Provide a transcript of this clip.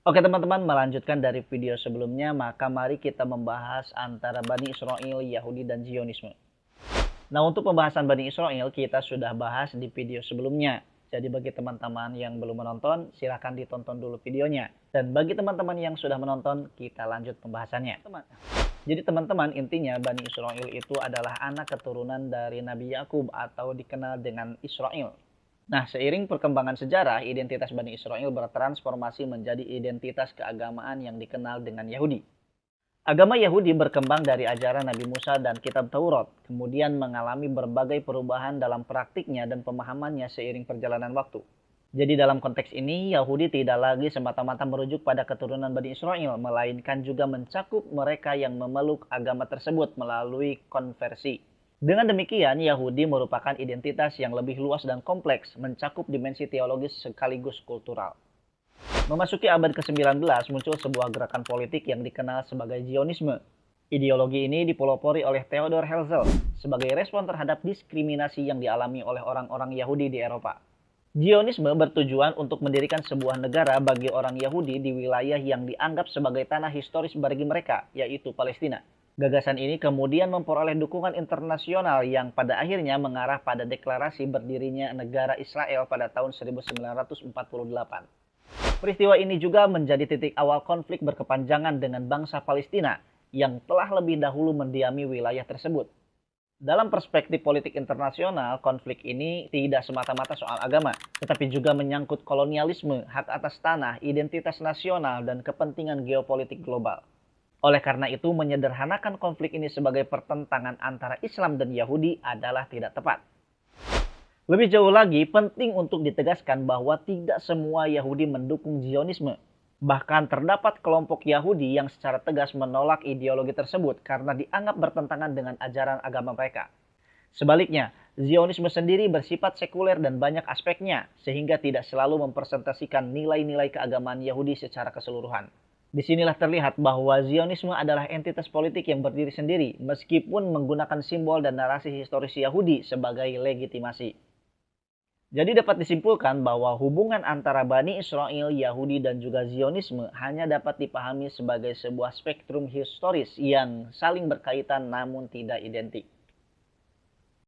Oke teman-teman, melanjutkan dari video sebelumnya, maka mari kita membahas antara Bani Israel, Yahudi, dan Zionisme. Nah, untuk pembahasan Bani Israel, kita sudah bahas di video sebelumnya. Jadi bagi teman-teman yang belum menonton, silahkan ditonton dulu videonya. Dan bagi teman-teman yang sudah menonton, kita lanjut pembahasannya. Jadi teman-teman, intinya Bani Israel itu adalah anak keturunan dari Nabi Yakub atau dikenal dengan Israel. Nah, seiring perkembangan sejarah, identitas Bani Israel bertransformasi menjadi identitas keagamaan yang dikenal dengan Yahudi. Agama Yahudi berkembang dari ajaran Nabi Musa dan Kitab Taurat, kemudian mengalami berbagai perubahan dalam praktiknya dan pemahamannya seiring perjalanan waktu. Jadi dalam konteks ini, Yahudi tidak lagi semata-mata merujuk pada keturunan Bani Israel, melainkan juga mencakup mereka yang memeluk agama tersebut melalui konversi. Dengan demikian, Yahudi merupakan identitas yang lebih luas dan kompleks, mencakup dimensi teologis sekaligus kultural. Memasuki abad ke-19, muncul sebuah gerakan politik yang dikenal sebagai Zionisme. Ideologi ini dipelopori oleh Theodor Herzl sebagai respon terhadap diskriminasi yang dialami oleh orang-orang Yahudi di Eropa. Zionisme bertujuan untuk mendirikan sebuah negara bagi orang Yahudi di wilayah yang dianggap sebagai tanah historis bagi mereka, yaitu Palestina. Gagasan ini kemudian memperoleh dukungan internasional yang pada akhirnya mengarah pada deklarasi berdirinya negara Israel pada tahun 1948. Peristiwa ini juga menjadi titik awal konflik berkepanjangan dengan bangsa Palestina yang telah lebih dahulu mendiami wilayah tersebut. Dalam perspektif politik internasional, konflik ini tidak semata-mata soal agama, tetapi juga menyangkut kolonialisme, hak atas tanah, identitas nasional, dan kepentingan geopolitik global. Oleh karena itu, menyederhanakan konflik ini sebagai pertentangan antara Islam dan Yahudi adalah tidak tepat. Lebih jauh lagi, penting untuk ditegaskan bahwa tidak semua Yahudi mendukung Zionisme. Bahkan terdapat kelompok Yahudi yang secara tegas menolak ideologi tersebut karena dianggap bertentangan dengan ajaran agama mereka. Sebaliknya, Zionisme sendiri bersifat sekuler dan banyak aspeknya, sehingga tidak selalu mempresentasikan nilai-nilai keagamaan Yahudi secara keseluruhan. Disinilah terlihat bahwa Zionisme adalah entitas politik yang berdiri sendiri, meskipun menggunakan simbol dan narasi historis Yahudi sebagai legitimasi. Jadi dapat disimpulkan bahwa hubungan antara Bani Israel, Yahudi, dan juga Zionisme hanya dapat dipahami sebagai sebuah spektrum historis yang saling berkaitan namun tidak identik.